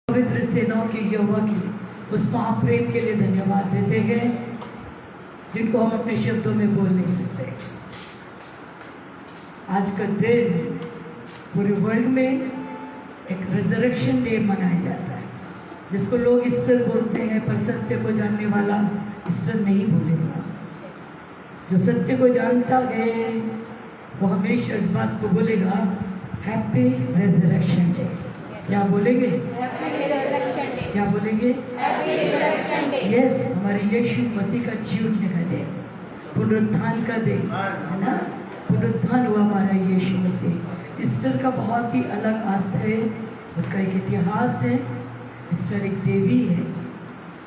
पवित्र सेनाओं की यहोवा की उस महाप्रेम के लिए धन्यवाद देते हैं जिनको हम अपने शब्दों में बोल नहीं सकते। आज का दिन पूरे वर्ल्ड में एक रिजरेक्शन डे मनाया जाता है, जिसको लोग ईस्टर बोलते हैं, पर सत्य को जानने वाला ईस्टर नहीं बोलेगा। जो सत्य को जानता है वो हमेशा इस बात को बोलेगा, हैप्पी रिजरेक्शन डे। क्या बोलेंगे? क्या बोलेंगे? यस, हमारे यीशु मसीह का जीवन का दिन, पुनरुत्थान का दिन है ना। पुनरुत्थान हुआ हमारा यीशु मसीह। ईस्टर का बहुत ही अलग अर्थ है, उसका एक इतिहास है। ईस्टर एक देवी है।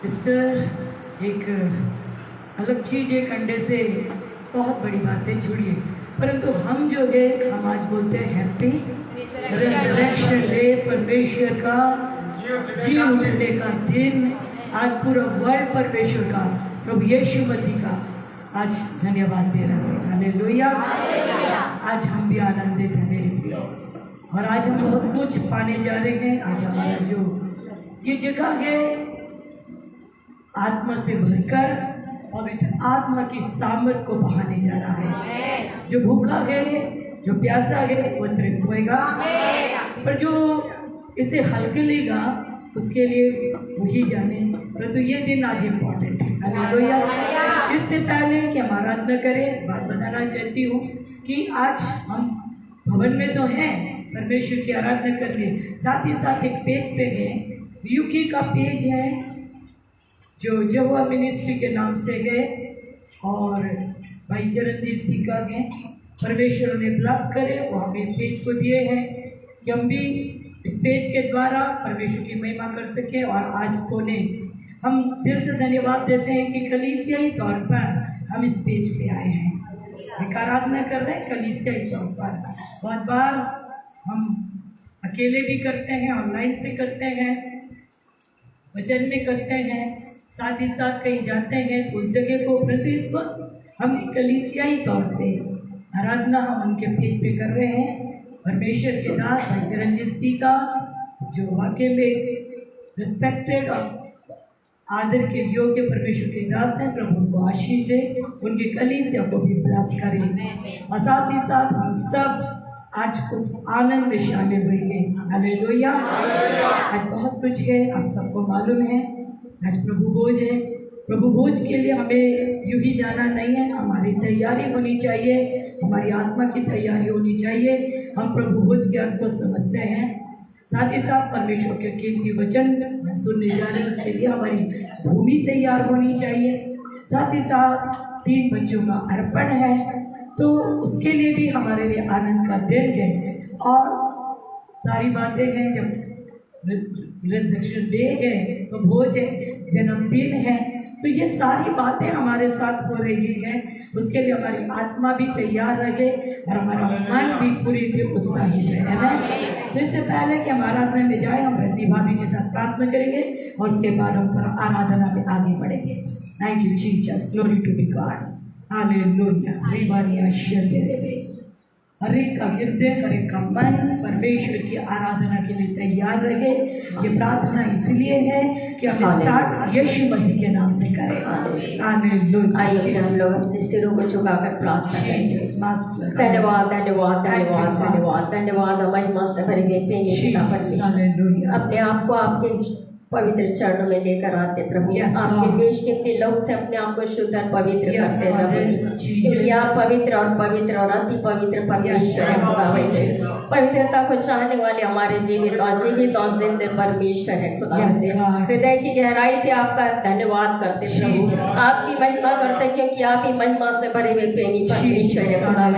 ईस्टर एक अलग चीज़ है, कंडे से बहुत बड़ी बातें जुड़ी है। परंतु हम जो है, हम आज बोलते हैं हैप्पी रिजरेक्शन डे, परमेश्वर का जी उठने का दिन। आज पूरा वर्ल्ड परमेश्वर का, प्रभु यीशु मसीह का आज धन्यवाद दे रहे हैं। हालेलुया। आज हम भी आनंदित हैं मेरे प्रिय, और आज हम बहुत कुछ पाने जा रहे हैं। आज हमारा जो ये जगह है, आत्मा से भरकर पवित्र आत्मा की सामर्थ को बहाने जा रहा है। जो भूखा है, जो प्यासा है, वो तृप्त होएगा, पर जो इसे हल्के लेगा उसके लिए वही जाने। परंतु ये दिन आज इम्पोर्टेंट है। हालेलुया। इससे पहले कि हम आराधना करें, बात बताना चाहती हूँ कि आज हम भवन में तो हैं परमेश्वर की आराधना करने, साथ ही साथ एक पेज पे है, यूके का पेज है जो जहुआ मिनिस्ट्री के नाम से है, और भाई चरणजीत सिंह का है। परमेश्वर ने ब्लस करे, वो हमें पेज को दिए हैं कि हम भी इस पेज के द्वारा परमेश्वर की महिमा कर सके। और आज को ने हम दिल से धन्यवाद देते हैं कि कलीसियाई तौर पर हम इस पेज पे आए हैं, एक आराधना कर रहे हैं कलीसियाई तौर पर। बहुत बार हम अकेले भी करते हैं, ऑनलाइन से करते हैं, वचन में करते हैं, साथ ही साथ कहीं जाते हैं तो उस जगह को प्रति इस वक्त हम कलीसियाई तौर से आराधना हम उनके पेज पे कर रहे हैं। परमेश्वर के दास भाई चरणजीत सिंह का, जो वाकई में रिस्पेक्टेड और आदर के योग्य परमेश्वर के दास हैं, प्रभु उनको आशीष दे, उनके कलीसिया को भी ब्लेस करें। और साथ ही साथ हम सब आज उस आनंद में शामिल होंगे। हालेलुया। आज बहुत कुछ है, आप सबको मालूम है। आज प्रभु भोज है। प्रभु भोज के लिए हमें यूं ही जाना नहीं है, हमारी तैयारी होनी चाहिए, हमारी आत्मा की तैयारी होनी चाहिए। हम प्रभु भोज के अर्थ को समझते हैं, साथ ही साथ परमेश्वर के कीमती वचन सुनने जा रहे हैं, उसके लिए हमारी भूमि तैयार होनी चाहिए। साथ ही साथ 3 बच्चों का अर्पण है, तो उसके लिए भी हमारे लिए आनंद का दिन है। और सारी बातें हैं, जब रिजरेक्शन डे है तो भोज है, जन्मदिन है, तो ये सारी बातें हमारे साथ हो रही हैं। उसके लिए हमारी आत्मा भी तैयार रहे और हमारा मन भी पूरी तरह उत्साहित है ना। तो इससे पहले कि हम आराधना में जाए, हम रति भाभी के साथ प्रार्थना करेंगे और उसके बाद हम आराधना में आगे बढ़ेंगे। Thank you Jesus, glory to be God, hallelujah. हर एक का हृदय, हर एक का मन परमेश्वर की आराधना के लिए तैयार रहे। ये प्रार्थना इसलिए है कि हम स्टार्ट यीशु मसीह के नाम से करें। आइए हम लोग अपने सिरों को झुकाकर प्रार्थना करेंगे। धन्यवाद धन्यवाद धन्यवाद धन्यवाद धन्यवाद। महिमा से भरे गए अपने आप को आपके पवित्र चरणों में लेकर आते प्रभु। आपके देश के लोग से अपने आप को शुद्ध और पवित्र करते प्रभु, क्योंकि आप पवित्र और पवित्र और अति पवित्र परमेश्वर है। पवित्रता को चाहने वाले हमारे जीवित और जिंदे परमेश्वर है खुदा। हृदय की गहराई से आपका धन्यवाद करते प्रभु, आपकी महिमा करते, क्योंकि आप ही महिमा से भरे हुए प्रेमी परमेश्वर है खुदा।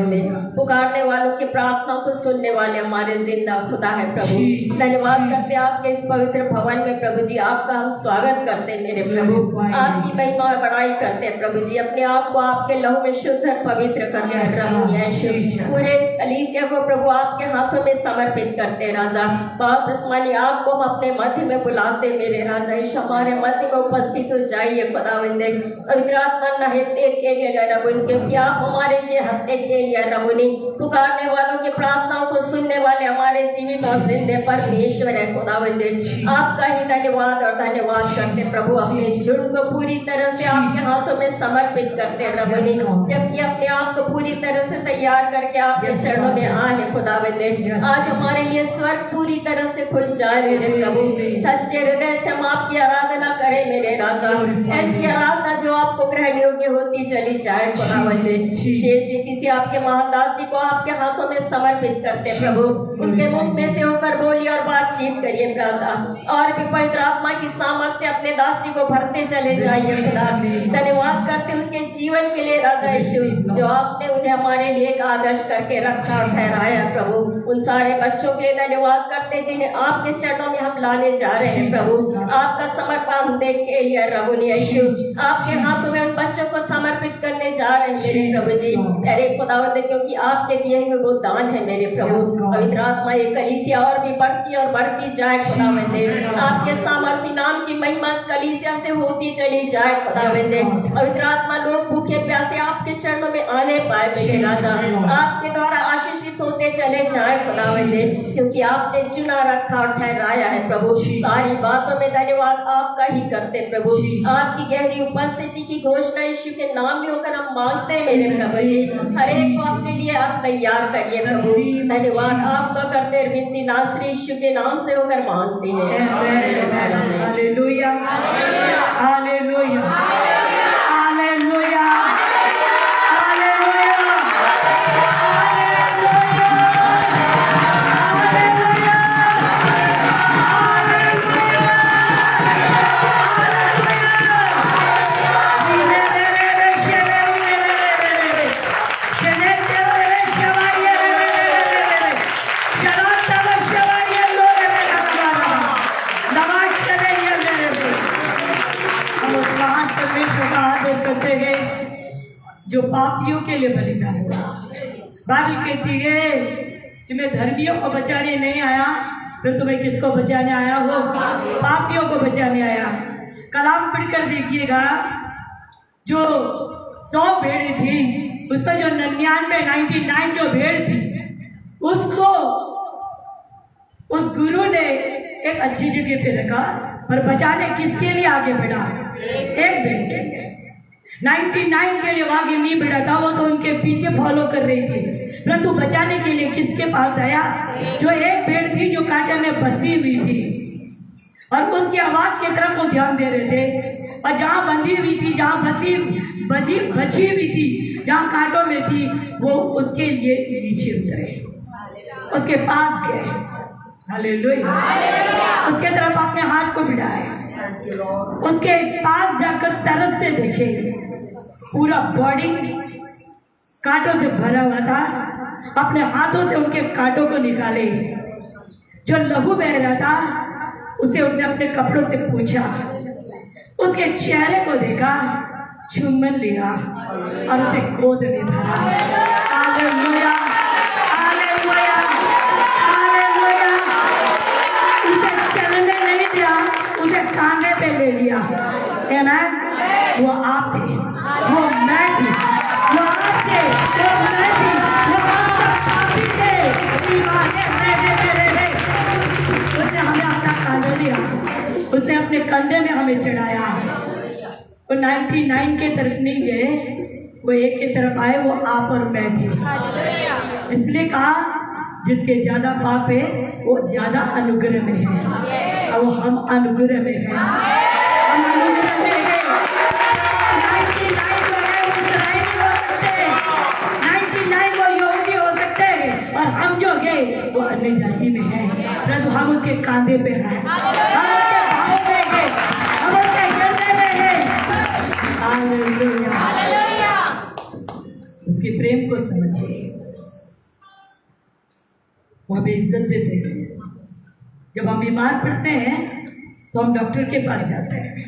पुकारने वालों की प्रार्थना को सुनने वाले हमारे जिंदा खुदा है प्रभु। धन्यवाद करते आपके इस पवित्र भवन में प्रभु, प्रभु जी आपका हम स्वागत करते हैं मेरे प्रभु, आपकी महिमा और बड़ाई करते हैं प्रभु जी। अपने आप को आपके लहू में शुद्ध और पवित्र करते हैं प्रभु यीशु। पूरे कलीसिया को प्रभु आपके हाथों में समर्पित करते हैं राजा। बाप आसमानी आपको हम अपने मध्य में बुलाते मेरे राजा, यीशु हमारे मध्य में उपस्थित हो जाइए खुदावंद। पवित्र आत्मा नहते के लिए रबुन, क्योंकि आप हमारे जे हत्ते के लिए रबुनी, पुकारने वालों की प्रार्थनाओं को सुनने वाले हमारे जीवित और जिंदे परमेश्वर है खुदावंद। आपका ही धन्यवाद और धन्यवाद करते प्रभु। अपने झुंड को पूरी तरह से आपके हाथों में समर्पित करते हैं रबुनी, जबकि अपने आप को पूरी तरह से तैयार करके आपके चरणों में आए खुदावंद। आज हमारे लिए स्वर्ग पूरी तरह से खुल जाए मेरे प्रभु। सच्चे हृदय से हम आपकी आराधना करें मेरे राजा, ऐसी आराधना जो आपको ग्रहण योग्य होती चली जाए खुदावंद। विशेष रीति से आपके महादासी को आपके हाथों में समर्पित करते प्रभु। उनके मुख में से होकर बोलिए और बातचीत करिए प्रार्थना, और भी पवित्र आत्मा की सामर्थ्य से अपने दासी को भरते चले जाइए खुदा। धन्यवाद करते उनके जीवन के लिए राजा यीशु, जो आपने उन्हें हमारे लिए एक आदर्श करके रखा और ठहराया प्रभु। उन सारे बच्चों के लिए धन्यवाद करते जिन्हें आपके चरणों में हम लाने जा रहे हैं प्रभु। आपका समर्पण देख के लिए रबुन यीशु, आपके हाथों में उन बच्चों को समर्पित करने जा रहे हैं मेरे प्रभु जी। अरे खुदावंद, क्योंकि आपके दिए हुए वो दान है मेरे प्रभु। पवित्र आत्मा ये कलीसिया और भी बढ़ती और बढ़ती जाए खुदावंद। आपके सामर्थी नाम की महिमा कलीसिया से होती चली जाए खुदावंद। पवित्र आत्मा लोग भूखे प्यासे आपके चरणों में आने पाए मेरे राजा, आपके द्वारा आशीषित होते चले जाए खुदावंद, क्योंकि आपने चुना रखा और ठहराया है प्रभु। सारी बातों में धन्यवाद आपका ही करते प्रभु। आपकी गहरी उपस्थिति की घोषणा यीशु के नाम में होकर हम मांगते हैं मेरे प्रभु जी। हर एक को अपने लिए आप तैयार करिए प्रभु। धन्यवाद आपका करते विनती नासरी यीशु के नाम से होकर मांगते हैं। हालेलुया, हालेलुया, हालेलुया, जो पापियों के लिए बलिदान हुआ। बाइबल कहती है कि मैं धर्मियों को बचाने नहीं आया, फिर तुम्हें किसको बचाने आया हो? पापियों को बचाने आया। कलाम पढ़कर देखिएगा, जो 100 भेड़ें थी उसमें जो 99 जो भेड़ थी, उसको उस गुरु ने एक अच्छी जगह पे रखा, पर बचाने किसके लिए आगे बढ़ा? एक भेड़ के लिए। 99 के लिए आगे नहीं बढ़ा था, वो तो उनके पीछे फॉलो कर रही थी, परंतु बचाने के लिए किसके पास आया? जो एक भेड़ थी जो कांटे में फंसी हुई थी, और उसकी आवाज की तरफ वो ध्यान दे रहे थे। और जहाँ बंधी हुई थी, जहाँ बची हुई थी, जहाँ कांटों में थी, वो उसके लिए नीचे उतरे, उसके पास गए। हालेलुया, उसके तरफ अपने हाथ को बढ़ाए, उसके पास जाकर तरस से देखे, पूरा बॉडी कांटों से भरा हुआ था। अपने हाथों से उनके कांटों को निकाले, जो लहू बह रहा था उसे उसने अपने कपड़ों से पूछा, उसके चेहरे को देखा, चुम्बन लिया और उसे गोद में धरा। Hallelujah, hallelujah, hallelujah. उसे चलने नहीं दिया, उसे कांधे पे ले लिया। आमेन। वो आप थे, वो मैं थी, वो आप थे, वो मैं थी, वो आप सब पापी थे। उसने हमें अपना कांधा लिया, उसने अपने कंधे में हमें चढ़ाया। वो 99 के तरफ नहीं गए, वो एक के तरफ आए, वो आप और मैं थे। इसलिए कहा, जिसके ज्यादा पाप है वो ज्यादा अनुग्रह में है, और हम अनुग्रह में हैं। हम अनुग्रह में हैं। 99 जो है वो सराय नहीं हो सकते, 99 वो योगी हो सकते हैं, और हम जो गए वो अन्य जाति में हैं, परंतु हम उसके कांधे पे हैं, हम उसके भाव में हैं, हम उसके हृदय में हैं। हालेलुया, उसके प्रेम को समझिए। वो हमें इज्जत देते हैं। जब हम बीमार पड़ते हैं तो हम डॉक्टर के पास जाते हैं,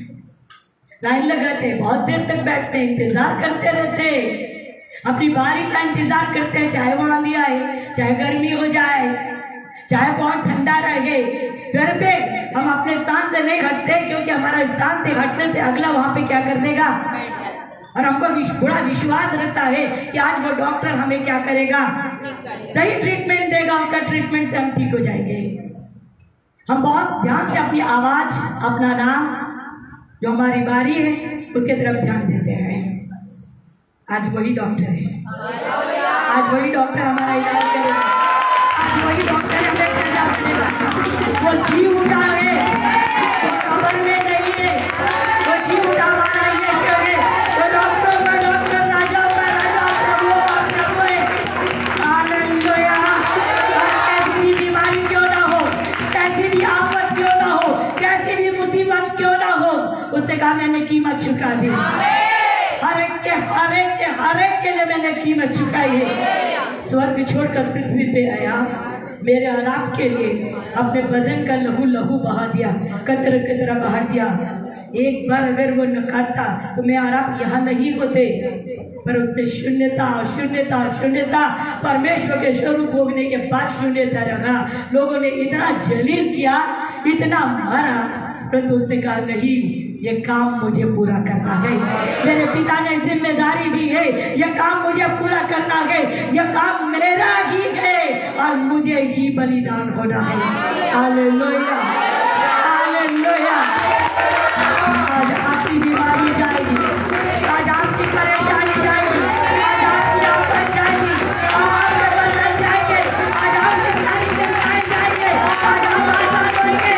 लाइन लगाते हैं, बहुत देर तक बैठते हैं, इंतजार करते रहते हैं, अपनी बारी का इंतजार करते हैं, चाहे वो आंधी आए, चाहे गर्मी हो जाए, चाहे बहुत ठंडा रहे, फिर भी हम अपने स्थान से नहीं हटते, क्योंकि हमारा स्थान से हटने से अगला वहां पे क्या कर देगा। और हमको बड़ा विश्वास रहता है कि आज वो डॉक्टर हमें क्या करेगा, सही ट्रीटमेंट देगा, उसका ट्रीटमेंट से हम ठीक हो जाएंगे। हम बहुत ध्यान से अपनी आवाज, अपना नाम, जो हमारी बारी है उसके तरफ ध्यान देते हैं। आज वही डॉक्टर है, आज वही डॉक्टर हमारा इलाज करेगा, आज वही डॉक्टर हमें इलाज करेगा। वो जी उठा है, वो कब्र में नहीं है, वो जी उठा हमारा ये क्यों है, वो डॉक्टर का डॉक्टर, राजा का राजा, प्रभु का प्रभु है। हालेलुया। कैसी भी बीमारी क्यों ना हो, कैसी भी आफत क्यों ना हो, कैसी भी मुसीबत क्यों ना हो, उससे कहा मैंने कीमत चुका दी। हर एक के लिए मैंने कीमत चुकाई है। स्वर्ग छोड़कर पृथ्वी पे आया मेरे आराम के लिए, अपने बदन का लहू लहू बहा दिया, कतरा कतरा बहा दिया। एक बार अगर वो न करता तो मैं आराम यहाँ नहीं होते, पर उसने शून्यता शून्यता शून्यता परमेश्वर के स्वरूप भोगने के बाद शून्यता रखा। लोगों ने इतना जलील किया, इतना मारा, परंतु उसने कहा नहीं, ये काम मुझे पूरा करना है। मेरे पिता ने जिम्मेदारी दी है, ये काम मुझे पूरा करना है, ये काम मेरा ही है और मुझे ही बलिदान होना है। Hallelujah, hallelujah. आज आपकी बीमारी जाएगी, आज आपकी परेशानी जाएगी, आज आपकी आफत जाएगी, आपके बंधन जाएंगे, आज आपके सारी चिंताएं जाएंगे, आज आप आजाद होंगे,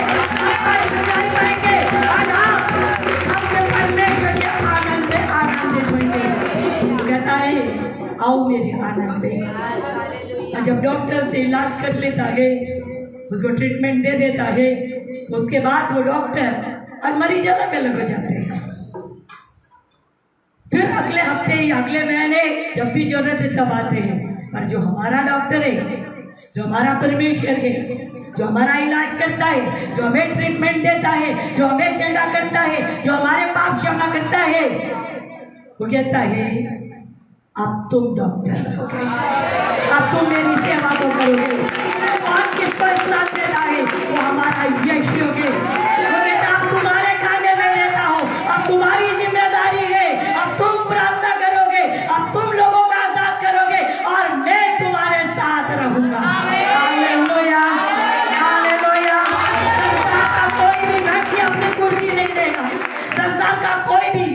आप सुनाई पाएंगे, आज आप अपने परमेश्वर के आनंद में आनंदित होंगे। कहता है आओ मेरे आनंद में। और जब डॉक्टर से इलाज कर लेता है, उसको ट्रीटमेंट दे देता है, तो उसके बाद वो डॉक्टर और मरीज अलग अलग हो जाते हैं। फिर अगले हफ्ते या अगले महीने जब भी जरूरत है तब आते हैं। पर जो हमारा डॉक्टर है, जो हमारा परमेश्वर है, जो हमारा इलाज करता है, जो हमें ट्रीटमेंट देता है, जो हमें चंगा करता है, जो हमारे पाप क्षमा करता है, वो कहता है अब तुम डॉक्टर हो गए, अब तुम मेरी सेवा को करोगे। कौन किसको इस्लाम देता है, वो हमारा यीशु है। वो कहता अब तुम्हारे खाने में देता हूँ, अब तुम्हारी जिम्मेदारी है, अब तुम प्रार्थना करोगे, अब तुम लोगों का आजाद करोगे और मैं तुम्हारे साथ रहूंगा। Hallelujah, hallelujah. संसार का कोई भी व्यक्ति अपनी कुर्सी नहीं देगा, संसार का कोई भी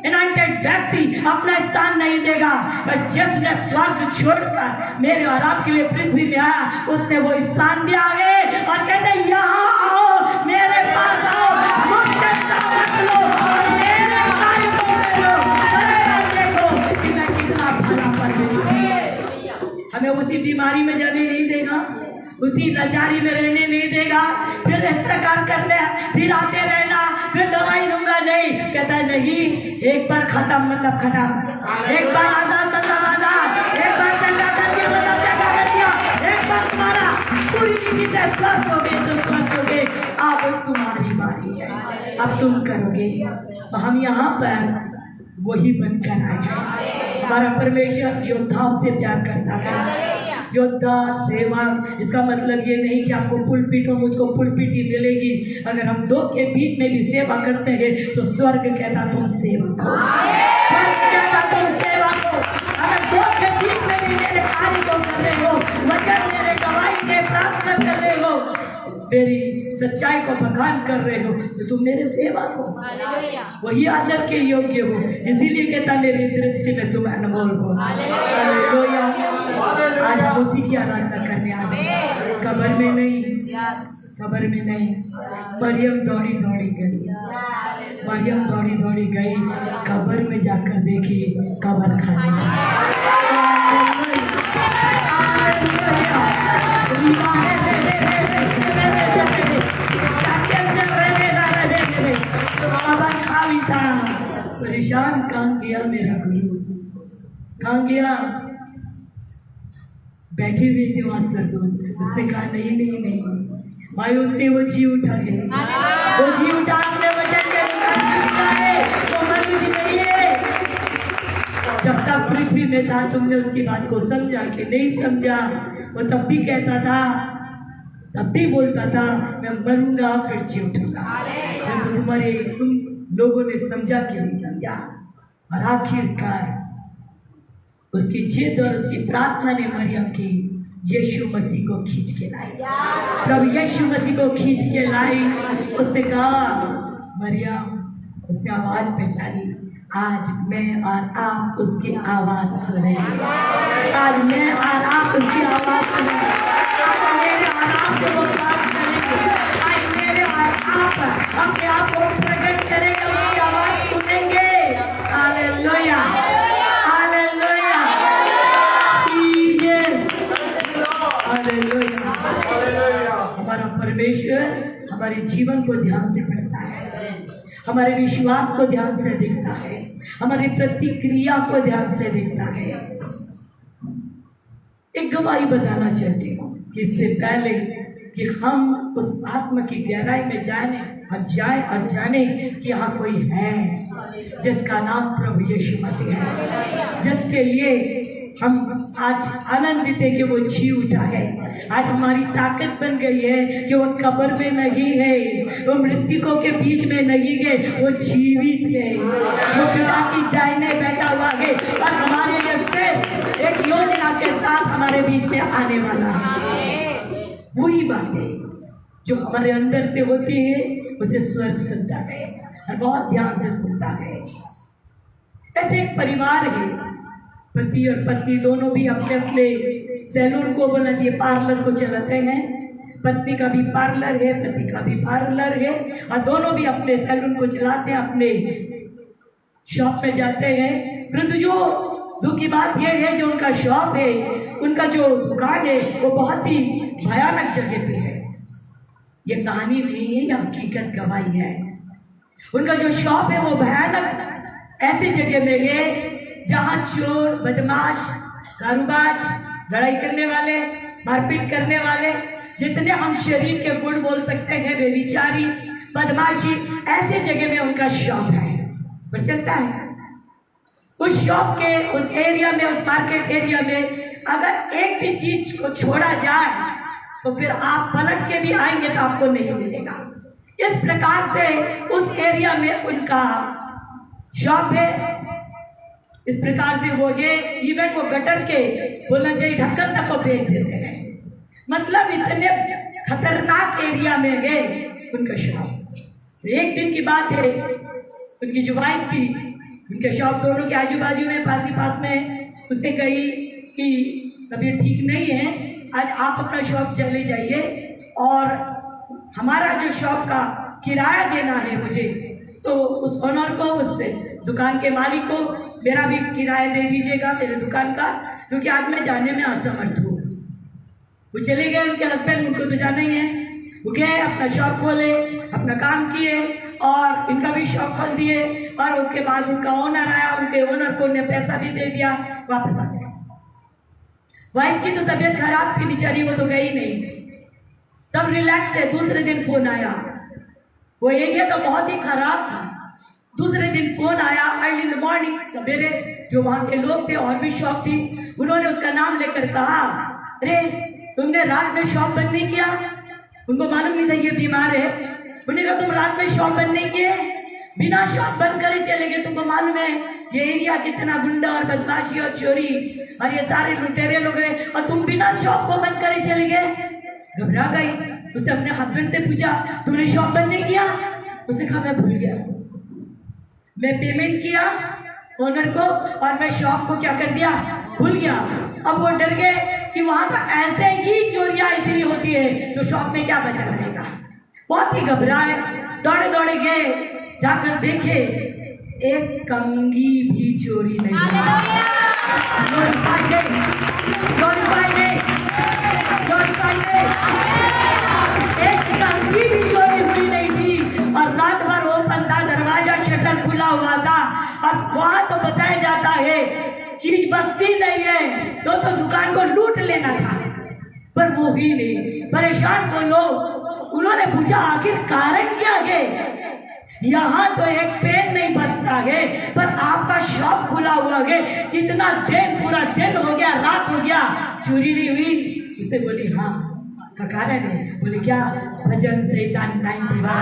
यूनाइटेड व्यक्ति अपना स्थान नहीं देगा, पर जिसने स्वर्ग छोड़कर मेरे और आपके लिए पृथ्वी में आया, उसने वो स्थान दिया है और कहते यहाँ आओ, मेरे पास आओ, मुझसे दावत लो और मेरे कार्य को करो। देखो कि मैं कितना भला परमेश्वर। हमें उसी बीमारी में जाने नहीं देगा, उसी लाचारी में रहने नहीं देगा, फिर इस प्रकार करते हैं, फिर आते रहना, फिर दवाई दूंगा नहीं। कहता है नहीं, एक बार खत्म मतलब खत्म, एक बार आजाद मतलब आजाद, एक बार चंगा कर दिया मतलब चंगा कर दिया, एक बार तुम्हारा पूरी रीति से स्वस्थ हो गए तो स्वस्थ हो गए। अब तुम्हारी बारी है, अब तुम करोगे। तो हम यहाँ पर वही बनकर आए हैं। हमारा परमेश्वर योद्धाओं से प्यार करता है, योद्धा सेवा। इसका मतलब ये नहीं कि आपको पुलपिट हो, मुझको पुलपिट ही मिलेगी। अगर हम दो के बीच में भी सेवा करते हैं तो स्वर्ग कहता तुम सेवक हो, स्वर्ग कहता तुम सेवक हो। अगर दो के बीच में भी मेरे कार्य को कर रहे हो, वचन मेरे गवाही के प्रार्थना कर रहे हो, मेरी सच्चाई को बखान कर रहे हो, तो तुम मेरे सेवक हो, वही आदर के योग्य हो। इसीलिए कहता मेरी दृष्टि में तुम अनमोल हो। हालेलुया। आज हम उसी की आराधना करने आ गए, कब्र में नहीं, कब्र में नहीं। मरियम दौड़ी दौड़ी गई, मरियम दौड़ी दौड़ी गई, कब्र में जाकर देखी, कब्र खाली। परेशान कहाँ गया मेरा गुरु, कहाँ गया? बैठे हुए थे वहां सरदूत। उसने कहा नहीं नहीं नहीं, मायूस से वो जी उठा है, वो जी में था, तुमने उसकी बात को समझा कि नहीं समझा। वो तब भी कहता था, तब भी बोलता था मैं मरूंगा फिर जी उठूंगा। तुम लोगों ने समझा कि नहीं समझा। और आखिरकार उसकी जिद और उसकी प्रार्थना ने मरियम की यीशु मसीह को खींच के लाई। प्रभु यीशु मसीह को खींच के लाई। उसने कहा मरियम, उसने आवाज पहचानी, आज मैं और आप उसकी आवाज सुनेंगे। आज मैं और आप उसकी आवाज सुनेंगे। आज मेरे और आप को बात करेंगे। आज मेरे और आप अपने आप को प्रकट करेंगे, उसकी आवाज सुनेंगे। Hallelujah, hallelujah, hallelujah. हमारा परमेश्वर हमारे जीवन को ध्यान से पढ़ता है, हमारे विश्वास को ध्यान से देखता है, हमारी प्रतिक्रिया को ध्यान से देखता है। एक गवाही बताना चाहती हूँ कि इससे पहले कि हम उस आत्मा की गहराई में जाए और जाने कि यहाँ कोई है जिसका नाम प्रभु यीशु मसीह है, जिसके लिए हम आज आनंदित है कि वो जी उठा है। आज हमारी ताकत बन गई है कि वो कब्र में नहीं है, वो मृतकों के बीच में नहीं है, वो जीवित है, वो पिता की दाहिने बैठा हुआ है और हमारे लिए फिर एक योजना के साथ हमारे बीच में आने वाला है। वही बातें जो हमारे अंदर से होती है उसे स्वर्ग सुनता है और बहुत ध्यान से सुनता है। ऐसे एक परिवार है, पति और पत्नी दोनों भी अपने अपने सैलून को बोलना चाहिए पार्लर को चलाते हैं। पत्नी का भी पार्लर है, पति का भी पार्लर है और दोनों भी अपने सैलून को चलाते हैं, अपने शॉप में जाते हैं। परंतु जो दुख की बात यह है जो उनका शॉप है, उनका जो दुकान है वो बहुत ही भयानक जगह पे है। ये कहानी नहीं है, ये हकीकत गवाही है। उनका जो शॉप है वो भयानक ऐसी जगह में है जहाँ चोर, बदमाश, दारूबाज, लड़ाई करने वाले, मारपीट करने वाले, जितने हम शरीर के गुण बोल सकते हैं, बेविचारी, बदमाशी, ऐसे जगह में उनका शॉप है। पर चलता है उस शॉप के उस एरिया में, उस मार्केट एरिया में अगर एक भी चीज को छोड़ा जाए तो फिर आप पलट के भी आएंगे तो आपको नहीं मिलेगा। इस प्रकार से उस एरिया में उनका शॉप है। इस प्रकार से वो ये इवेंट को गटर के बोलना चाहिए ढक्कन तक को भेज देते हैं। मतलब इतने खतरनाक एरिया में गए उनका शॉप। एक दिन की बात है, उनकी जो वाइफ थी, उनके शॉप दोनों के आजू बाजू में पास ही पास में, उसने कही कि तबीयत ठीक नहीं है, आज आप अपना शॉप चले जाइए और हमारा जो शॉप का किराया देना है मुझे, तो उस ओनर को, उस दुकान के मालिक को मेरा भी किराया दे दीजिएगा मेरे दुकान का, क्योंकि आज मैं जाने में असमर्थ हूँ। वो चले गए, उनके हस्बैंड, उनको तो जाना ही है। वो गए, अपना शॉप खोले, अपना काम किए और इनका भी शॉप खोल दिए और उसके बाद उनका ओनर आया, उनके ओनर को उन्हें पैसा भी दे दिया, वापस आ गए। वाइफ की तो तबीयत खराब थी बेचारी, वो तो गई नहीं, सब रिलैक्स है। दूसरे दिन फोन आया, वो एरिया तो बहुत ही खराब था। दूसरे दिन फोन आया अर्ली इन द मॉर्निंग, सवेरे, जो वहां के लोग थे और भी शॉप थी, उन्होंने उसका नाम लेकर कहा, अरे तुमने रात में शॉप बंद नहीं किया? उनको मालूम नहीं था ये बीमार है। उन्होंने कहा तुम रात में शॉप बंद नहीं किए, बिना शॉप बंद करे चले गए। तुमको मालूम है ये एरिया कितना गुंडा और बदमाशी और चोरी और ये सारे लुटेरे लोग रहे, और तुम बिना शॉप को बंद करे चले गए। घबरा गई। उसने अपने हस्बैंड से पूछा, तुमने शॉप बंद नहीं किया? उसने कहा मैं भूल गया, मैं पेमेंट किया ओनर को और मैं शॉप को क्या कर दिया, भूल गया। अब वो डर गए कि वहां तो ऐसे ही चोरियां इतनी होती है तो शॉप में क्या बचा रहेगा। बहुत ही घबराए, दौड़े दौड़े गए, जाकर देखे एक कंघी भी चोरी नहीं एक कंघी भी चोरी हुई नहीं थी और रात भर ओपन था, दरवाजा शटर खुला हुआ था। और वहां तो बताया जाता है चीज बस्ती नहीं है तो दुकान को लूट लेना था, पर वो ही नहीं। परेशान वो लोग, उन्होंने पूछा आखिर कारण क्या है? यहाँ तो एक पेन नहीं बचता है, पर आपका शॉप खुला हुआ है। इतना दिन, पूरा दिन हो गया, रात हो गया, चोरी नहीं हुई। उसने बोली हाँ। का कारण है? बोले क्या? भजन संहिता 91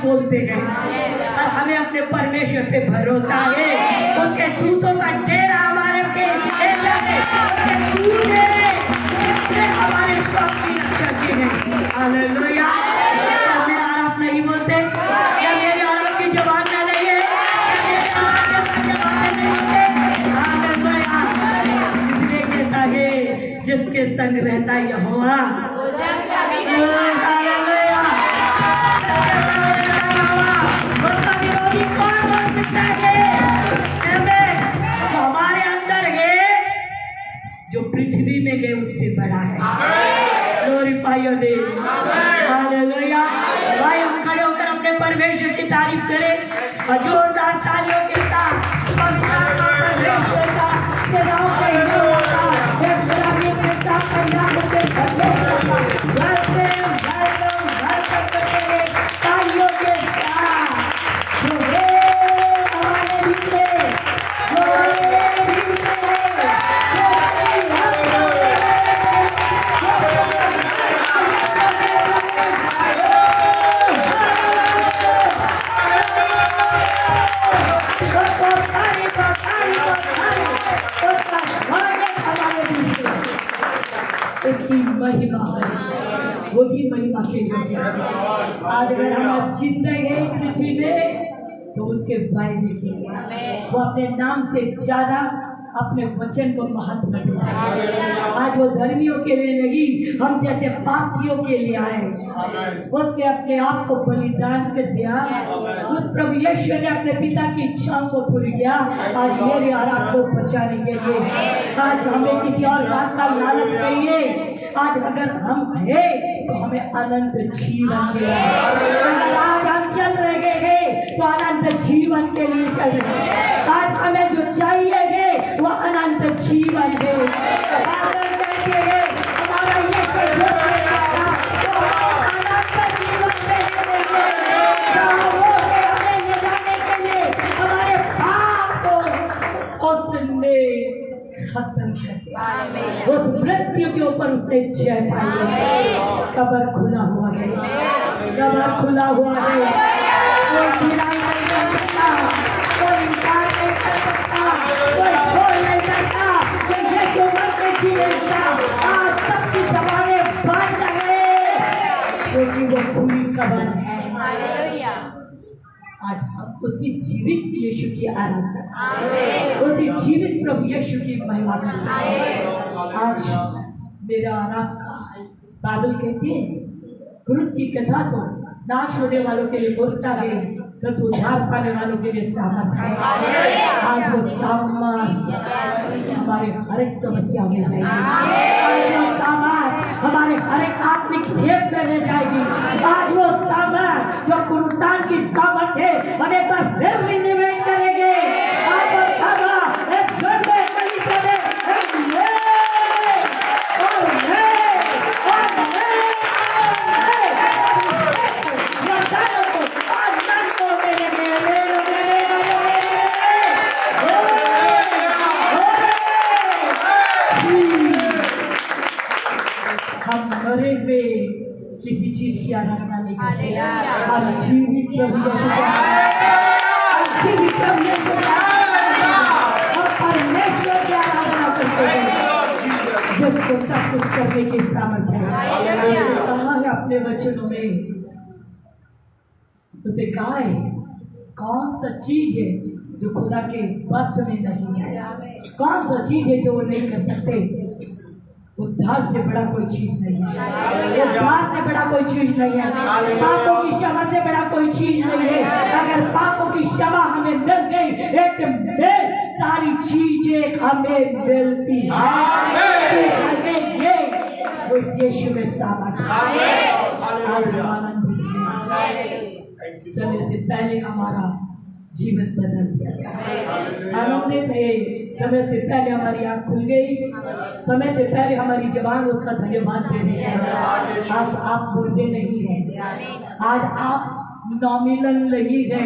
बोलते हैं। और हमें अपने परमेश्वर पे भरोसा है। उसके दूतों का डेरा हमारे पे हमारे सब की रक्षा की है। हालेलुया। मेरा आरोप नहीं बोलते, या मेरे आरोप की जवाब में नहीं है, इसलिए कहता है जिसके संग रहता यहोवा हमारे अंदर है, जो पृथ्वी में गए उससे बड़ा है। Glorify your name. हालेलुया। भाई हम खड़े होकर अपने परमेश्वर की तारीफ करें और जोरदार तालियों के साथ परमेश्वर का सेवाओं के तालियों के साथ उसकी महिमा है, वही महिमा के योग्य है। आज अगर हम जीते गए इस पृथ्वी में, तो उसके वायदे के वो अपने नाम से ज्यादा अपने वचन को महत्व देता है। आज वो धर्मियों के लिए नहीं, हम जैसे पापियों के लिए आए। उसने अपने आप को बलिदान कर दिया। उस प्रभु यीशु ने अपने पिता की इच्छाओं को पूरी किया आज मेरे और आपको बचाने के लिए। आज हमें किसी और बात का लालच नहीं है। आज अगर हम हैं तो हमें अनंत जीवन के लिए, अगर आज हम चल रहे हैं तो अनंत जीवन के लिए चल रहे हैं। आज हमें जो चाहिए है वो अनंत जीवन है। हमारा ये हमारे पाप को उसने खत्म कर दिया। उस मृत्यु के ऊपर उसने जय पाई है। कब्र खुला हुआ है, कब्र खुला हुआ है। कोई बुराई नहीं कर सकता, कोई इनकार नहीं कर सकता, कोई बोल नहीं सकता, कोई यीशु मसीह की इच्छा आज सबकी सवारें बंद है, क्योंकि वो पूरी कब्र है। आज हम उसी जीवित यीशु की आराधना, उसी जीवित प्रभु यीशु की महिमा करते हैं। आज मेरा और आपका बाइबल कहती है क्रूस की कथा को नाश होने वालों के लिए बोलता है, तो उद्धार पाने वालों के लिए सामर्थ है। आज वो सामर्थ हमारे हर एक समस्या में जाएगी। आज वो सामर्थ हमारे हर एक आत्मिक क्षेत्र में ले जाएगी। आज वो सामर्थ जो पुरुषान की सामर्थ है हमें बस फिर रिन्यूएट करेंगे। आज वो सामर्थ एक छोटे तरीके से मरे हुए किसी चीज की आराधना नहीं करते। हम जीवित प्रभु यीशु को, जीवित प्रभु यीशु को, हम परमेश्वर की आराधना करते हैं जिसको सब कुछ करने की सामर्थ्य है। कहा है अपने वचनों में, उसने कहा है कौन सा चीज है जो खुदा के बस में नहीं है, कौन सा चीज है जो वो नहीं कर सकते। उद्धार से बड़ा कोई चीज नहीं है, उद्धार से बड़ा कोई चीज नहीं है, पापों की क्षमा से बड़ा कोई चीज नहीं है। अगर पापों की क्षमा हमें मिल गई, एक में सारी चीजें हमें मिलती है। ये उस यीशु में सामर्थ है। आज आनंदित हैं। समय से पहले हमारा जीवन बदल दिया। आनंदित है, समय से पहले हमारी आँख खुल गई, समय से पहले हमारी जबान उसका धन्यवाद देने लगी। आज आप मुर्दे नहीं हैं, आज आप नॉमिनल नहीं है,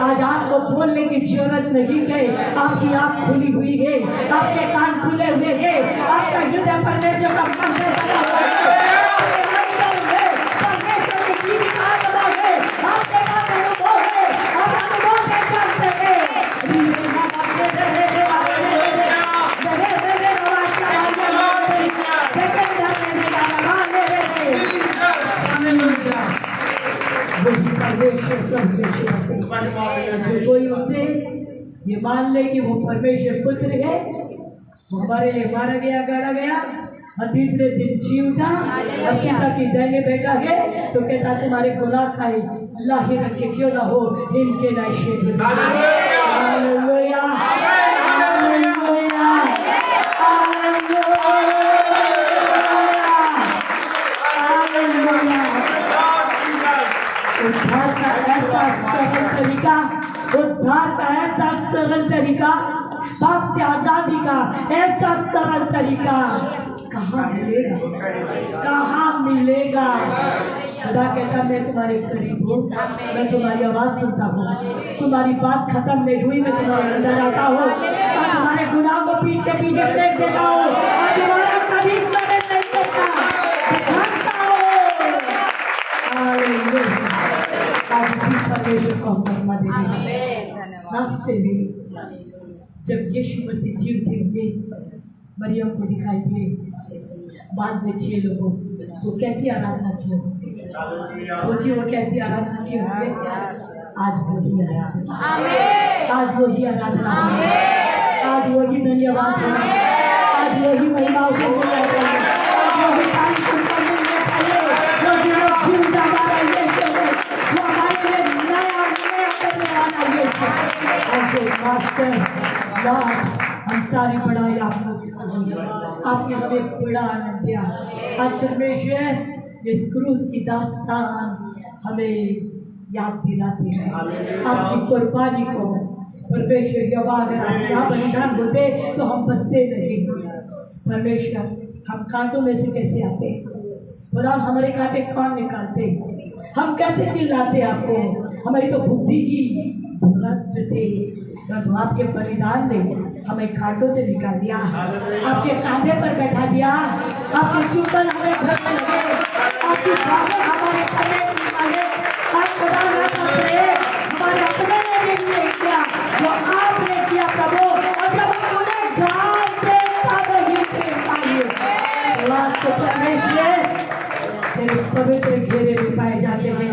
आज आपको बोलने की जरूरत नहीं है। आपकी आँख खुली हुई है, आपके कान खुले हुए हैं, आपका हृदय परमेश्वर का मंदिर बना हुआ है, आपके अंदर है परमेश्वर की जीवित आत्मा है, आपके पास अनुभव है, आप अनुभव से कर सके। जो कोई उससे ये मान ले कि वो परमेश्वर पुत्र है, वो हमारे लिए मारा गया, गाड़ा गया और तीसरे दिन जी उठा और पिता की दाहिने बैठा है, तो कहता तुम्हारे गुनाह खाए अल्लाह ही रखे क्यों ना हो इनके नाशे। हालेलुया, हालेलुया, उद्धार का ऐसा सरल तरीका, उद्धार का ऐसा सरल तरीका, पाप से आजादी का ऐसा सरल तरीका कहाँ मिलेगा, कहाँ मिलेगा। खुदा कहता मैं तुम्हारे करीब हूँ, मैं तुम्हारी आवाज सुनता हूँ, तुम्हारी बात खत्म नहीं हुई मैं तुम्हारे अंदर आता हूँ और तुम्हारे गुनाह को पीठ के पीछे फेंक देता हूँ और तुम्हारा कभी मदद नहीं करता, दिखाता हूँ। आज भी परमेश्वर को महिमा देने रास्ते में जब यीशु मसीह जी उठे हुए मरियम को दिखाई दिए, बाद में 6 लोगों वो कैसी आराधना किए होंगे, सोचिए वो कैसी आराधना किए होंगे। आज वही आराधना, आज वही आराधना, आज वही धन्यवाद, आज वही महिमा हो हम सारी बड़ाई आपने हमें बड़ा आनंद दिया। आज परमेश्वर इस क्रूस की दास्तान हमें याद दिलाती है आपकी कुर्बानी को। परमेश्वर जब अगर आप यहाँ बलिदान होते तो हम बचते नहीं। परमेश्वर हम कांटों में से कैसे आते, खुदा हमारे कांटे कौन निकालते, हम कैसे चिल्लाते आपको, हमारी तो बुद्धि ही भ्रष्ट थी, तो आपके बलिदान ने हमें कांटों से निकाल दिया, आपके कांधे पर बैठा दिया, आपके चुंबन हमें घर में लगे, आपकी बातें हमारे खड़े निकाले। आप खुदा ना करे हमारे अपने ने नहीं किया जो आपने किया प्रभु, और जब हम उन्हें जानते तब ही पाइए। तो परमेश्वर तेरे पवित्र घेरे में पाए जाते हैं।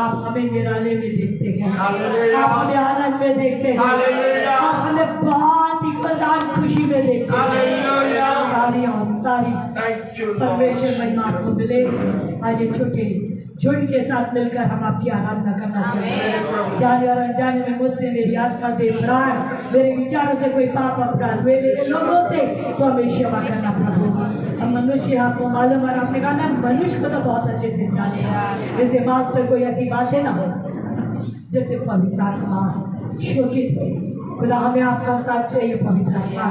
आप हमें निराले में देखते हैं, आप हमें आनंद में देखते हैं, आप हमें बहुत ही प्रधान खुशी में देखते हैं। सारी और सारी परमेश्वर महिमा आपको मिले। आज ये छोटे झुंड के साथ मिलकर हम आपकी आराधना करना चाहते हैं। जाने और अनजाने में मुझसे मेरी आत्मा दे प्राण, मेरे विचारों से कोई पाप अपराध हुए मेरे लोगों से तो हमें क्षमा करना प्रभु। हम मनुष्य आपको मालूम, और आपने कहा मैं मनुष्य को तो बहुत अच्छे से जाने, जैसे मास्टर कोई ऐसी बातें ना हो जैसे पवित्र आत्मा शोकित है। खुदा हमें आपका साथ चाहिए पवित्र आत्मा,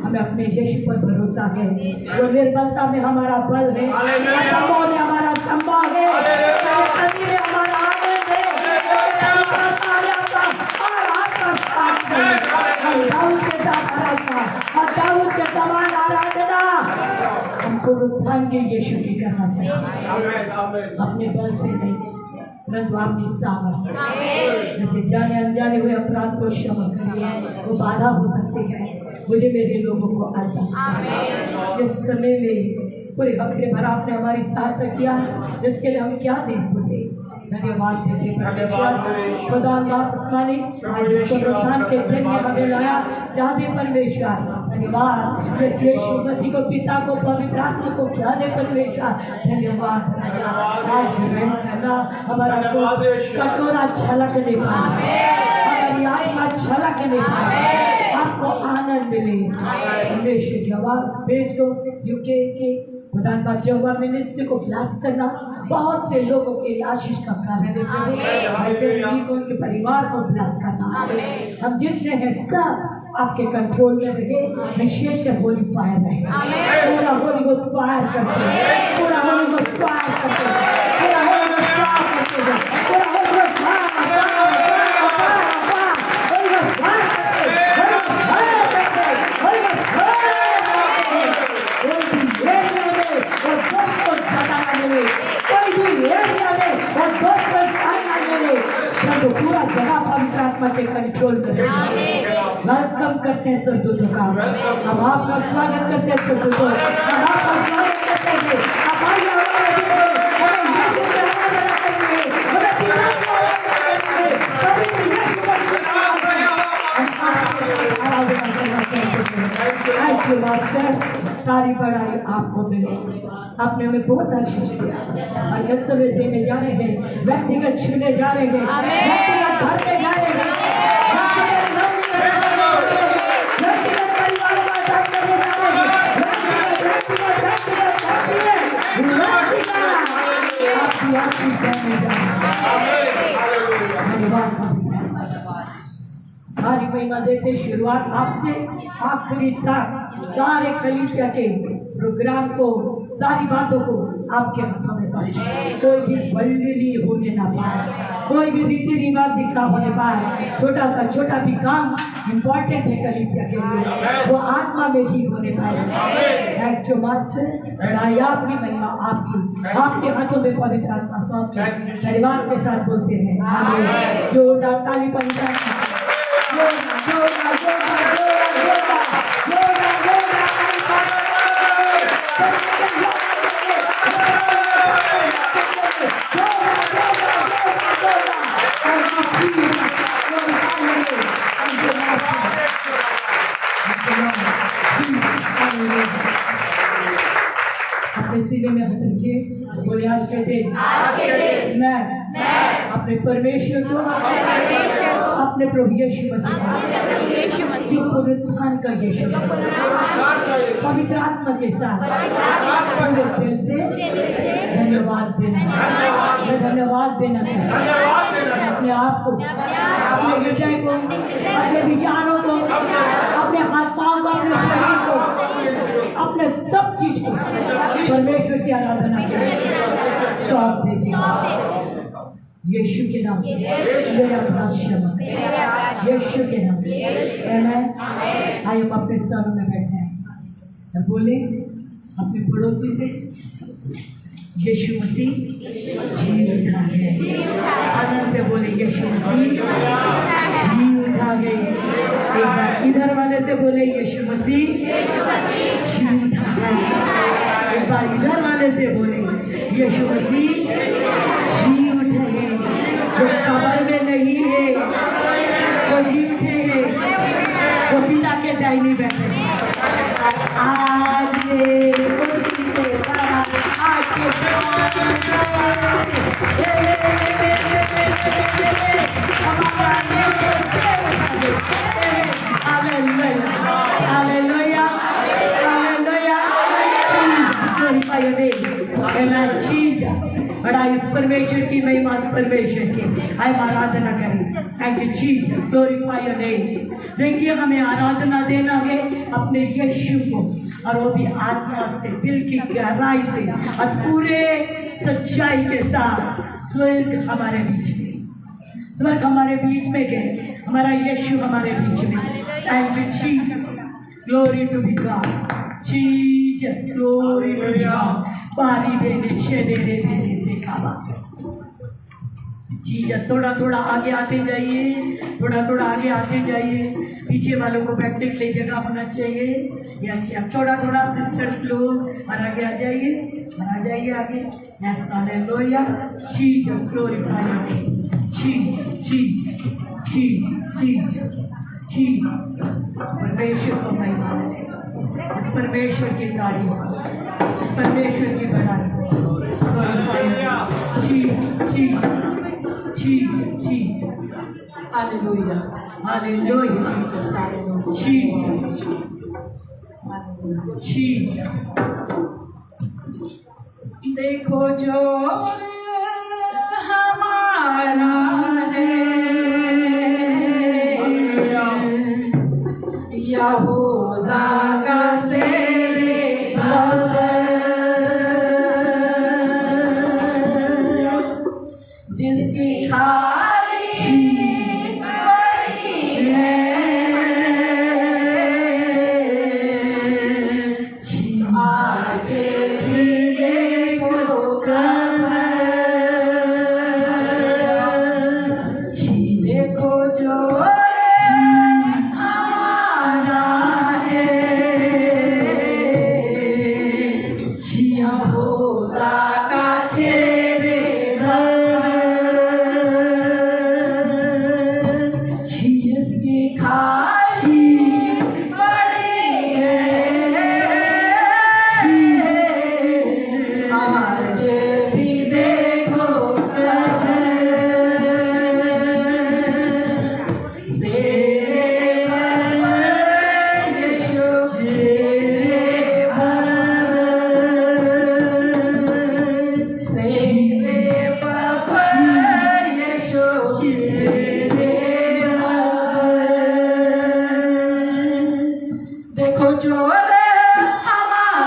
हमें अपने यीशु पर भरोसा है, वो निर्बलता में हमारा बल है, असंभव में हमारा संभव है, कमी में हमारा आनंद है। दाऊद के समान आराधना हमको उत्थान के यीशु की करना चाहिए, अपने बल से नहीं परंतु आपकी सामर्थ्य। जैसे जाने अनजाने हुए अपराध को क्षमा करिए, वो बाधा हो सकती है, मुझे मेरे लोगों को आसान इस समय में पूरे हफ्ते भर आपने हमारी सहायता किया, जिसके लिए हम क्या देते धन्यवाद देते परमेश्वर। खुदा आसमानी आज पुनरुत्थान के दिन में हमें लाया, जाने परमेश्वर धन्यवाद। जैसे यीशु मसीह को पिता को पवित्र आत्मा को जाने परमेश्वर धन्यवाद। आज करना हमारा कटोरा छलकने पाए, हमारी आत्मा छलकने पाए, आपको आनंद मिले। परमेश्वर जवाब पेज को यूके के खुदा का जवाब मिनिस्ट्री को ब्लास्ट करना बहुत से लोगों के लिए आशीष का कार्य देते हैं। भाई जी को, उनके परिवार को ब्लेस करना। हम जितने हैं सब आपके कंट्रोल में रहे, विशेषकर होली फायर रहे। पूरा होली को फायर करते हैं, पूरा होली को फायर करते हैं, पूरा होली को फायर करते हैं, पूरा होली को तो पूरा जगह पवित्र आत्मा के कंट्रोल में वेलकम करते हैं स्वर्गदूतों का। हम आपका स्वागत करते हैं स्वर्गदूतों, हम आपका स्वागत करते हैं। आप आइए हमारे बीच में, हमें यीशु के नाम में रखेंगे, हमें पिता के नाम में रखेंगे, पवित्र यीशु का नाम में आराधना करना चाहते हैं। थैंक यू मास्टर, सारी बड़ाई आपको मिले। आपने हमें बहुत आशीष दिया और इस समय देने जा रहे हैं, व्यक्तिगत छूने जा रहे हैं, व्यक्तिगत घर में जा रहे हैं, व्यक्तिगत परिवारों का काम करने जा रहे हैं, सारी महिमा देते। शुरुआत आपसे आखिरी तक सारे कलीसिया के प्रोग्राम को, सारी बातों को आपके हाथों में सौंपे। कोई भी बल्ली होने ना पाए, कोई भी रीति रिवाज दिखा होने पाए। छोटा सा छोटा भी काम इम्पोर्टेंट है कलीसिया के लिए, वो आत्मा में ही होने पाए। थैंक यू मास्टर, बड़ाई आपकी, महिमा आपकी। आपके हाथों में पवित्र आत्मा सौंप परिवार के साथ बोलते हैं आमीन। जोरदार ताली बजाएं, अपने सीने में हाथ रखिए, बोले आज के दिन मैं अपने परमेश्वर को, अपने प्रभु यीशु मसीह पुनरुत्थान का यीशु पवित्र आत्मा के साथ पूरे दिल से धन्यवाद देना। मैं धन्यवाद देना चाहता अपने आप को, अपने हृदय को, अपने विचारों को, अपने हाथ पाँव को, अपने शरीर को, अपने सब चीज को परमेश्वर की आराधना सौंप दीजिए। यीशु के नाम से मेरा अपराध क्षमा, यीशु के नाम से आमीन। आइए हम अपने स्थानों में बैठ जाएं। बोले अपने पड़ोसी से, यीशु मसीह जी उठा गए। आनंद से बोले यीशु मसीह जी उठा गए। एक बार इधर वाले से बोले यीशु मसीह जी उठा गए। एक बार इधर वाले से बोले यीशु मसीह जी उठे हैं। जो कब्र में नहीं है वो जी उठे हैं, वो पिता के दाहिने बैठे हैं। आज बड़ा इस परमेश्वर की महिमा, परमेश्वर की हम आराधना करें। Thank you Jesus, glorify your name. देखिए हमें आराधना देना है अपने यीशु को, और वो भी आत्मा से, दिल की गहराई से और पूरे सच्चाई के साथ। स्वर्ग हमारे बीच में, स्वर्ग हमारे बीच में गए, हमारा यीशु हमारे बीच में। Thank you Jesus, glory to be God, Jesus glory to be God. पारी दे शेदे दे खावा जीसस। थोड़ा थोड़ा आगे आते जाइए, थोड़ा थोड़ा आगे आते जाइए। पीछे वालों को बैठने के लिए जगह होना चाहिए। यस, थोड़ा थोड़ा सिस्टर्स लोग और आगे आ जाइए, और आ जाइए आगे। Yes, hallelujah, Jesus glorify your name, Jesus Jesus Jesus Jesus Jesus. परमेश्वर को महिमा दे, परमेश्वर की तारीफ, परमेश्वर की बड़ाई। Jesus Jesus Jesus Jesus, hallelujah hallelujah, Jesus hallelujah, Jesus hallelujah, Jesus. देखो जो हमारा है यहूदा का जिसकी खाली बड़ी है आज भी देखो देखो जो हमारा है यहूदा का जिसकी खाली बड़ी है आज भी देखो देखो जो हमारा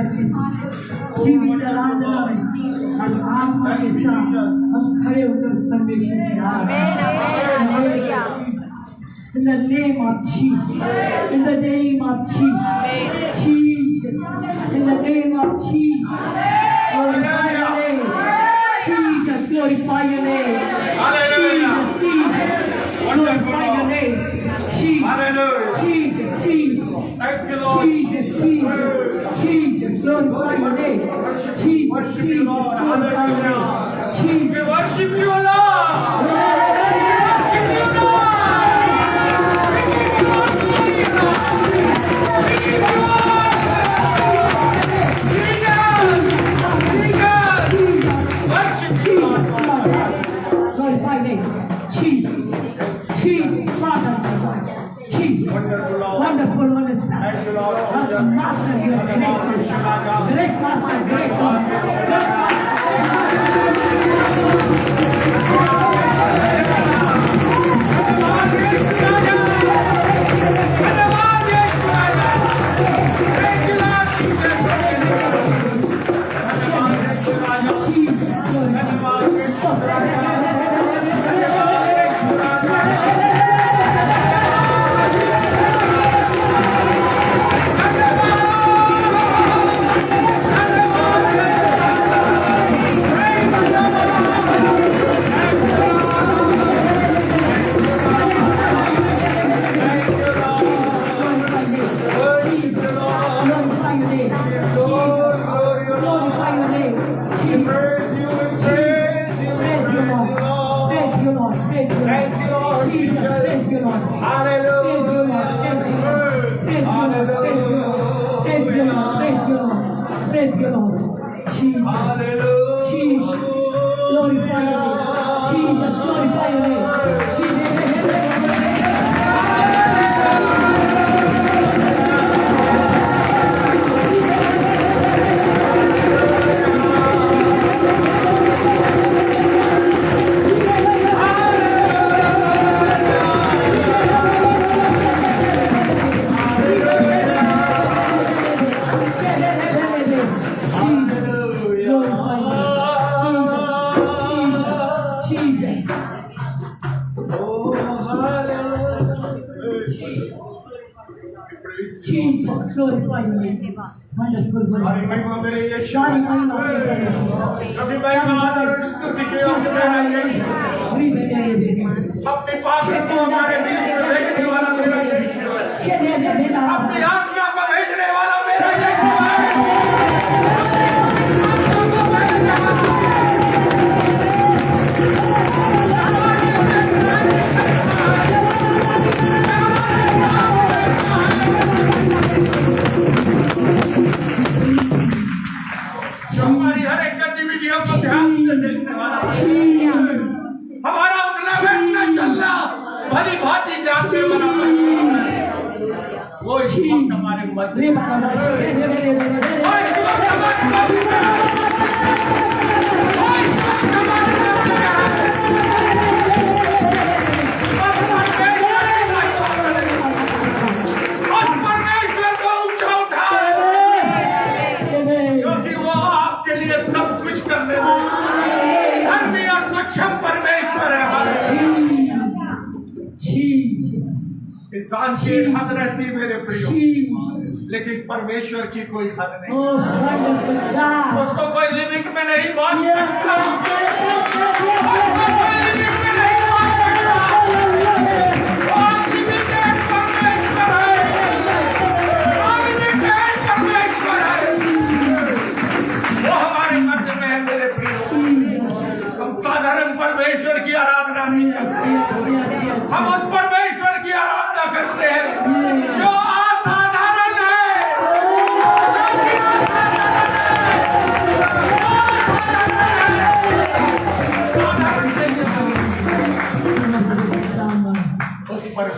जीवित आराधना में हम आत्मा के साथ हम खड़े होकर परमेश्वर की आराधना In the name of Jesus, in the name of Jesus, Jesus, in the name of Jesus, glorify your name, Jesus, glorify your name, Jesus, glorify your name, Jesus, Jesus, Jesus, glorify your name, Jesus, glorify your name, Jesus, We worship you, Lord. Wonderful, wonderful, Master, you are great Master, great God. Jesus, glorify your name. Wonderful, हमारी wonderful. महिमा मेरे यीशु सारी महिमा तेरे लिए। कभी महिमा और स्तुति के योग्य मेरा यीशु अपने पास को हमारे बीच में भेजने वाला मेरा यीशु अपनी आत्मा को भेजने वाला मेरा यीशु हमारी हर एक गतिविधियों को ध्यान से देखने वाला हमारा उठना बैठना चलना भली भांति जानने वाला वो इस वक्त हमारे मध्य इंसान की हद रहती मेरे प्रियो लेकिन परमेश्वर की कोई हद नहीं उसको कोई लिमिट में नहीं बांध सकता उसको कोई लिमिट में नहीं बांध सकता अनलिमिटेड परमेश्वर है अनलिमिटेड परमेश्वर है वो हमारे मध्य में है मेरे प्रियो हम साधारण परमेश्वर की आराधना नहीं करते हम उस परमेश्वर की आराधना करते हैं जो असाधारण है उस पर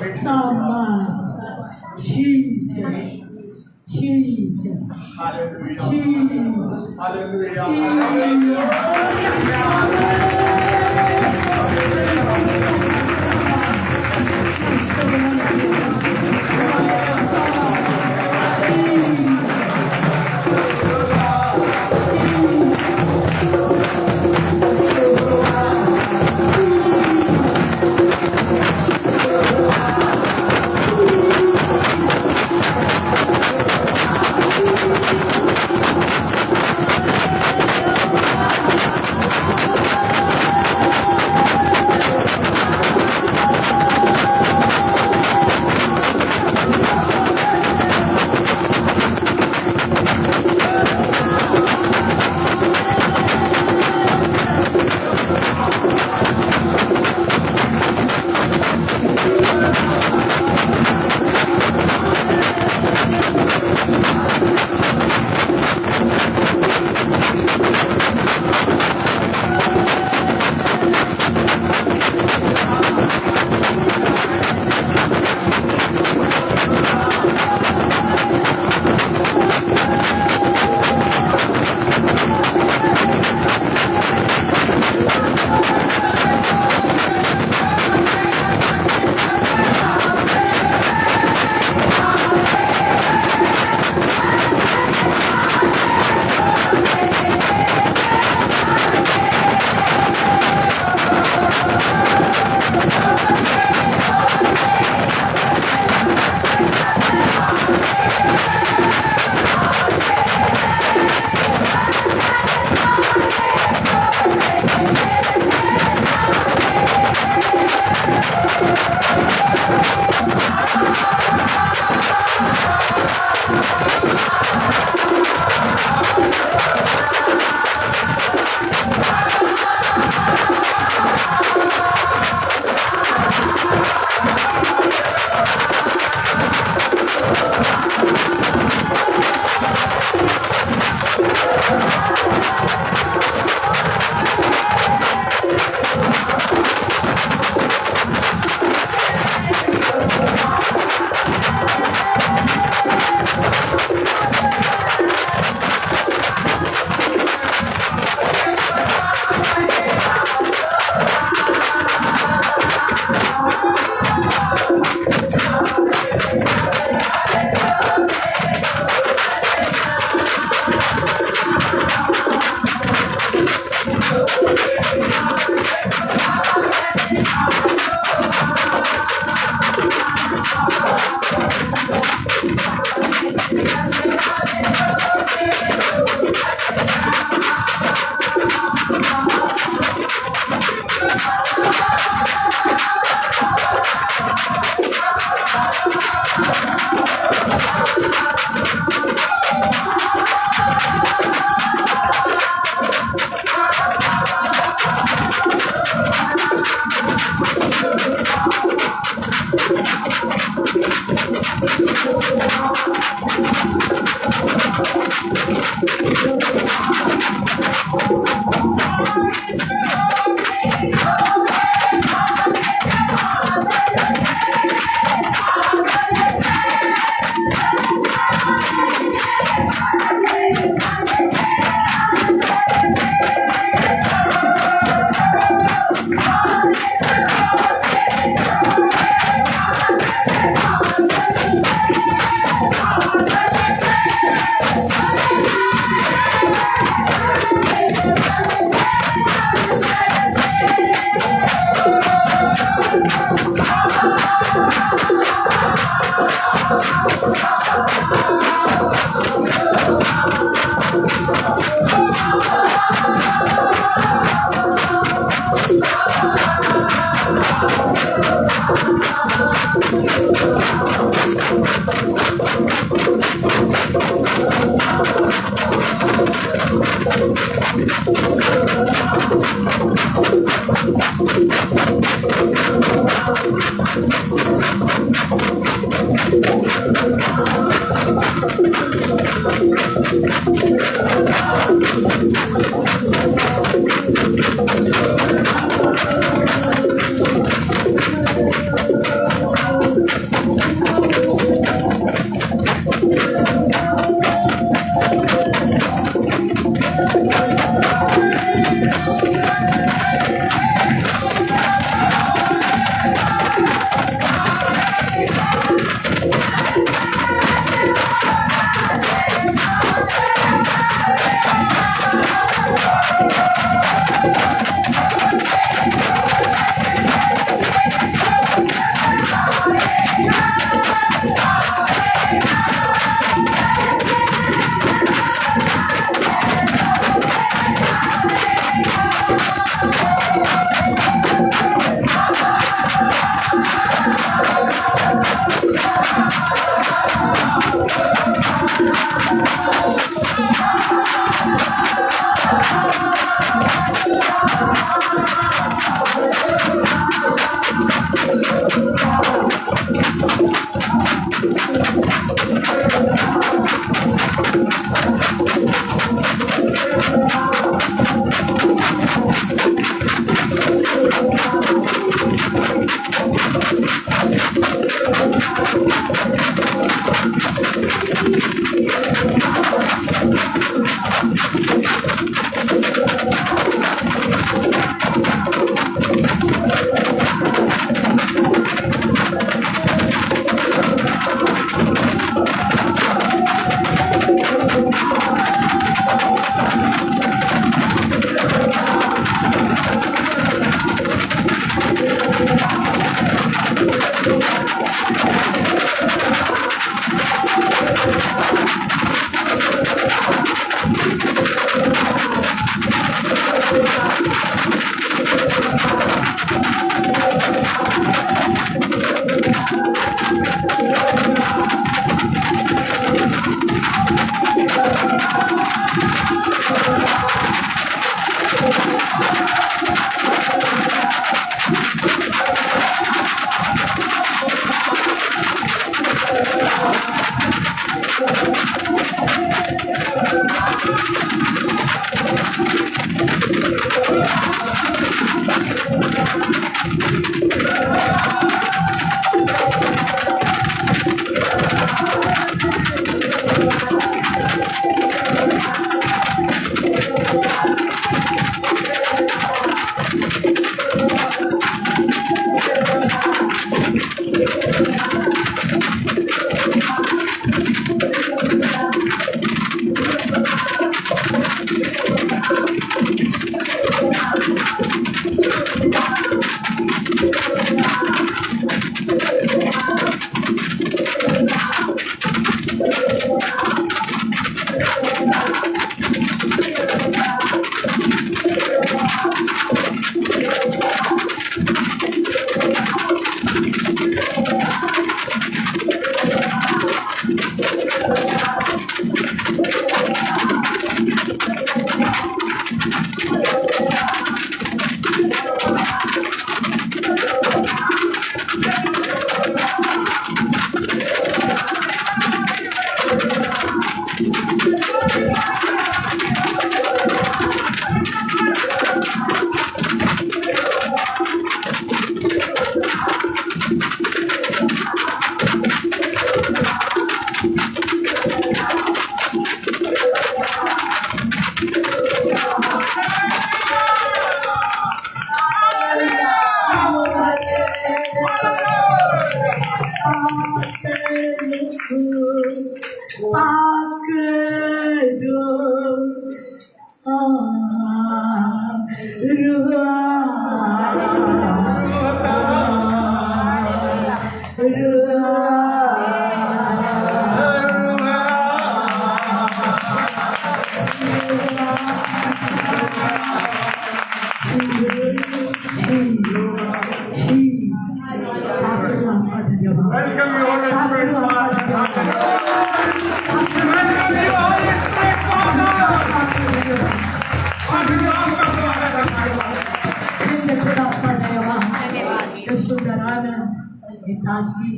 आज भी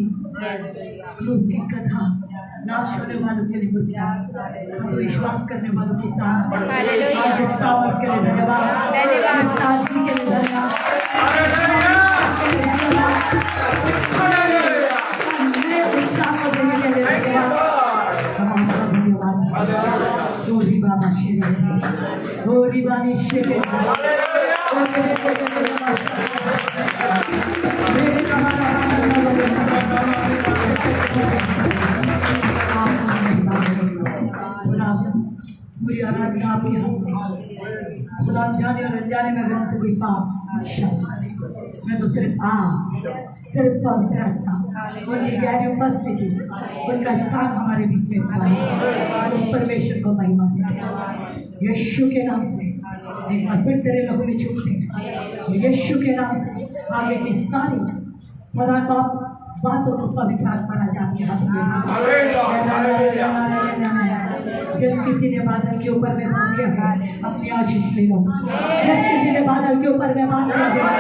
उसकी कथा नाश होने वालों के लिए बुद्धिया तो विश्वास करने वालों के साथ आज इस सामर्थ के लिए धन्यवाद, इस ताजगी के लिए धन्यवाद, नए उत्साह को देने के लिए धन्यवाद, हमारा धन्यवाद। गौरी बाबा शेर, गौरी बाबा शेर, पूरी आराधना आपकी खुदा जाने और अनजाने में व्यक्त हुई पाप मैं तो सिर्फ उनकी गहरी उपस्थिति उनका स्थान हमारे बीच में था। परमेश्वर को महिमा यीशु के नाम से एक बार फिर तेरे लहू में छूटते हैं, यीशु के नाम से आगे की सारी खुदा बाप बातों को पवित्र आत्मा जाती है। जिस किसी ने बादल के ऊपर में बांध दिया है अपनी आशीष ले लो, जिस किसी ने बादल के ऊपर में बांध दिया है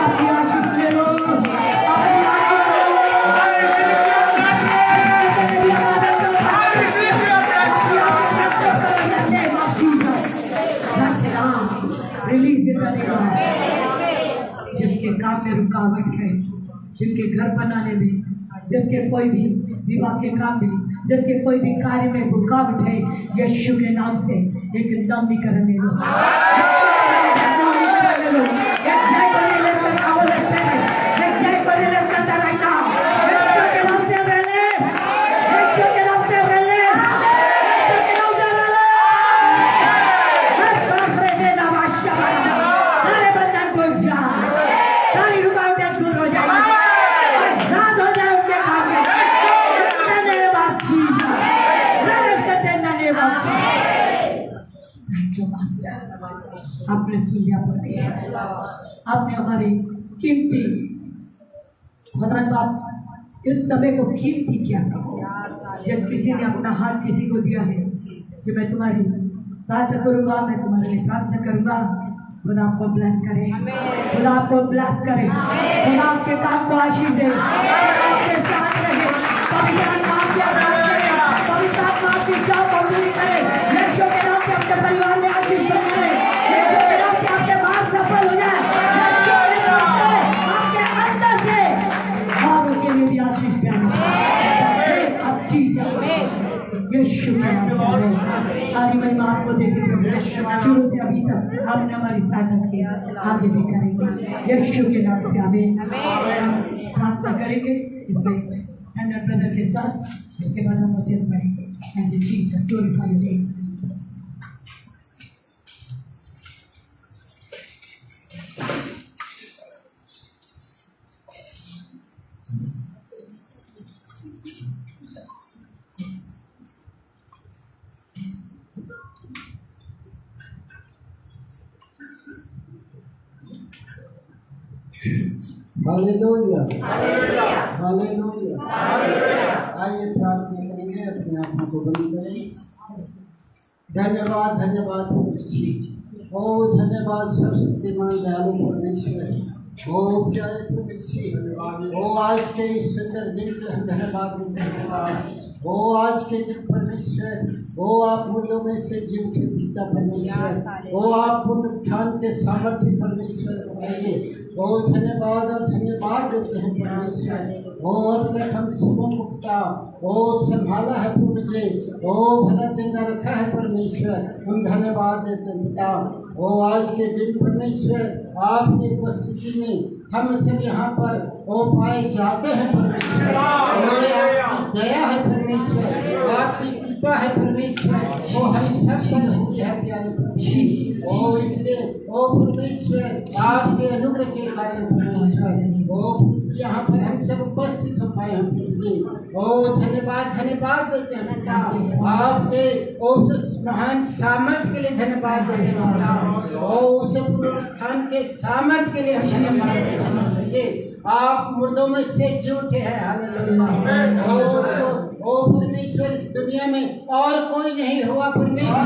अपनी आशीष ले लो, जिसके काम में रुकावट है, जिनके घर बनाने में, जिसके कोई भी विवाह के काम में, जिसके कोई भी कार्य में रुकावट है, यीशु के नाम से एक नवीनीकरण ले लो, आपने सुनिया आपने हमारी कीमती खुदा बाप इस समय को कीमती किया। जब किसी ने अपना हाथ किसी को दिया है कि मैं तुम्हारी सहायता करूंगा, मैं तुम्हारे लिए प्रार्थना करूंगा, खुदा आपको ब्लेस करे, खुदा आपको ब्लेस करे, खुदा आपके काम को आशीष दे, आपके साथ रहे, पवित्र आत्मा आपकी इच्छा को पूरी करे, यीशु के नाम से आपके परिवार में आशीष करे, यीशु के नाम से आपके बात सफल हो जाए, यीशु के नाम से आपके अंदर से औरों के लिए भी आशीष पाए, अच्छी जाए यीशु के नाम से सारी महिमा आपको देते शुरू से अभी तक आपने हमारी सहायता की, आगे भी करेंगे यीशु के नाम से। आमीन। प्रार्थना करेंगे इसमें ब्रदर के साथ, इसके बाद हम वचन पढ़ेंगे। And the Jesus glorify your name. Hallelujah, hallelujah. आइए प्रार्थना करेंगे, अपने आंखों को बंद करें। धन्यवाद, धन्यवाद ओ धन्यवाद सर्वशक्तिमान दयालु परमेश्वर, ओ प्यारे परमेश्वर, ओ आज के इस सुंदर दिन के हम धन्यवाद देते हैं। ओ आज के दिन परमेश्वर, ओ आप मूल्यों में से जीव के पिता परमेश्वर, ओ आप पुनरुत्थान के सामर्थ्य परमेश्वर होंगे। ओ धन्यवाद और धन्यवाद देते हैं परमेश्वर। ओ अब तक हम सबों को पिता ओ संभाला है पूर्ण से, ओ भला चंगा रखा है परमेश्वर, हम धन्यवाद देते हैं पिता। ओ आज के दिन परमेश्वर आपकी उपस्थिति में हम सब यहाँ पर ओ पाए जाते हैं परमेश्वर। आपकी दया है परमेश्वर, आपकी कृपा है परमेश्वर, वो हम सब पर हुई है प्यारे परमेश्वर। ओ इसलिए ओ परमेश्वर आपके अनुग्रह के कारण परमेश्वर ओ यहाँ पर हम सब उपस्थित हो पाए हम। ओ धन्यवाद, धन्यवाद देते हैं पिता, आपके उस महान सामर्थ्य के लिए धन्यवाद देते हैं। ओ उस पुनरुत्थान के सामर्थ्य के लिए हम धन्यवाद देते हैं। आप मुर्दों में से जी उठे हैं, हालेलुया। ओ परमेश्वर इस दुनिया में और कोई नहीं हुआ परमेश्वर,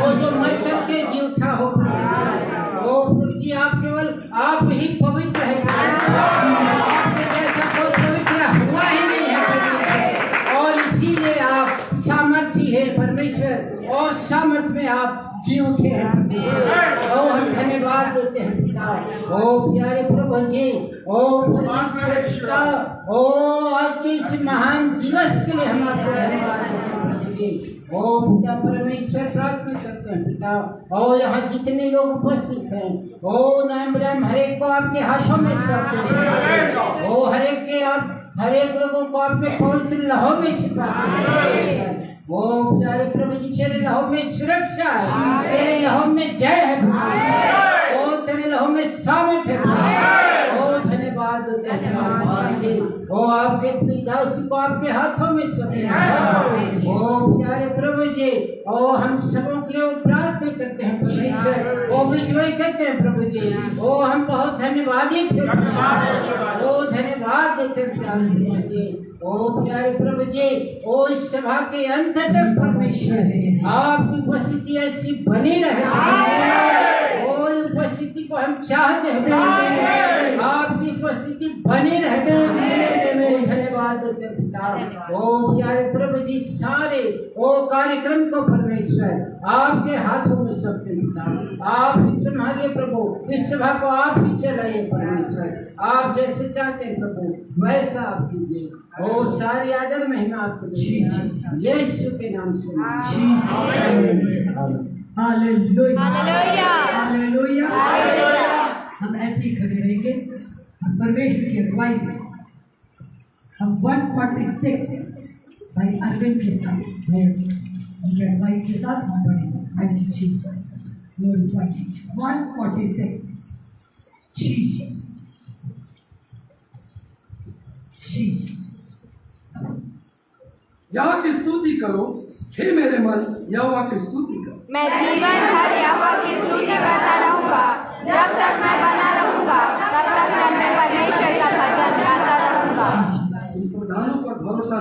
वो जो मर करके जी उठा हो। ओ प्रभु जी क्योंकि आप केवल आप ही पवित्र है। आपके जैसा कोई पवित्र हुआ ही नहीं है परमेश्वर, और इसीलिए आप सामर्थी है परमेश्वर, और सामर्थ में आप जी उठे हैं। ओ हम धन्यवाद देते हैं पिता। ओ प्यारे प्रभु जी, ओ परमेश्वर पिता, ओ आज के इस महान दिवस के लिए हम आपको धन्यवाद देते हैं प्रभु जी। ओ पिता परमेश्वर प्रार्थना करते हैं पिता, और यहाँ जितने लोग उपस्थित हैं, ओ नाम राम हरेक को आपके हाथों में सौंपते हैं। ओ हरेक के आप हरेक लोगों को आपके पवित्र लहू में छिपाते हैं। ओ प्यारे प्रभु जी, तेरे लहू में सुरक्षा है, तेरे लहू में जय है प्रभु। ओ तेरे लहू में सामर्थ है प्रभु। ओ धन्यवाद देते हैं भगवान जी। ओ आपके प्रिय दास को आपके हाथों में सौंपते हैं। ओ प्यारे प्रभु जी, ओ हम सबों के लिए प्रार्थना करते हैं परमेश्वर, ओ विजय करते हैं प्रभु जी। ओ हम बहुत धन्यवादित हैं, ओ धन्यवाद देते हैं प्यारे प्रभु जी। ओ प्यारे प्रभु जी, ओ इस सभा के अंत तक परमेश्वर आपकी उपस्थिति ऐसी बनी रहे। ओ उपस्थिति को हम चाहते हैं, आपकी उपस्थिति बनी रहे। धन्यवाद देते पिता। ओ प्यारे प्रभु जी, सारे ओ कार्यक्रम को परमेश्वर आपके हाथों में सौंपते पिता। आप ही संभालिए प्रभु, इस सभा को आप ही चलाइए परमेश्वर, आप जैसे चाहते हैं प्रभु वैसा आप कीजिए। ओ सारी आदर महिमा आपको यीशु के नाम से। Hallelujah hallelujah hallelujah. हम ऐसे ही खड़े रहेंगे, हम परमेश्वर की अगुवाई में हम 146 भाई अरविंद के साथ उनके अगुवाई के साथ हम पढ़ेंगे। 146 यहोवा की स्तुति करो, हे मेरे मन यहोवा की स्तुति करो। मैं जीवन भर यहोवा की स्तुति करता रहूंगा, जब तक मैं बना रहूंगा तब तक मैं परमेश्वर का भजन गाता रहूंगा। उन प्रधानों पर भरोसा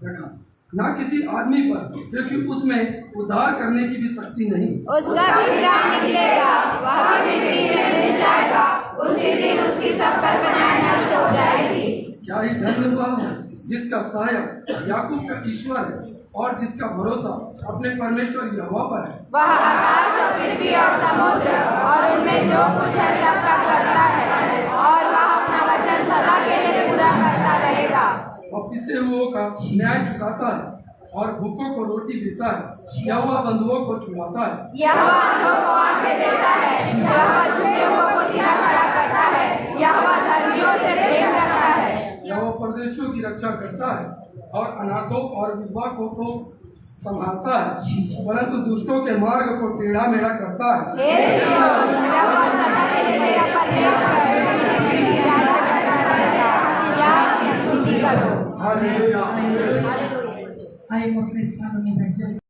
रखा, ना किसी आदमी पर, क्योंकि उसमें उद्धार करने की भी शक्ति नहीं। उसका भी प्राण निकलेगा, वह भी मिट्टी में मिल जाएगा, उसी दिन उसकी सब कल्पनाएं नष्ट हो जाएगी। क्या ही धन्य वह है जिसका साया याकूब का ईश्वर है, और जिसका भरोसा अपने परमेश्वर यहोवा पर है। वह आकाश और पृथ्वी और समुद्र और उनमें जो कुछ है सबका करता है, और वह अपना वचन सदा के लिए पूरा करता रहेगा। और पिसे हुओं का न्याय चुकाता है, और भूखों को रोटी देता है। यहोवा बंधुओं को छुड़ाता है। यहोवा अंधों को आंखें देता है, यहोवा झूठे को सीधा खड़ा करता है, यहोवा धर्मियों से प्रेम रखता है। यहोवा परदेशियों की रक्षा करता है, और अनाथों और विधवा को तो संभालता है, परंतु दुष्टों के मार्ग को टेढ़ा मेढ़ा करता है। हे सिय्योन, यहोवा सदा के लिए तेरा परमेश्वर पीढ़ी राज्य करता रहेगा। यहोवा की स्तुति करो। हालेलुया। आइए हम अपने स्थानों में बैठ जाएं।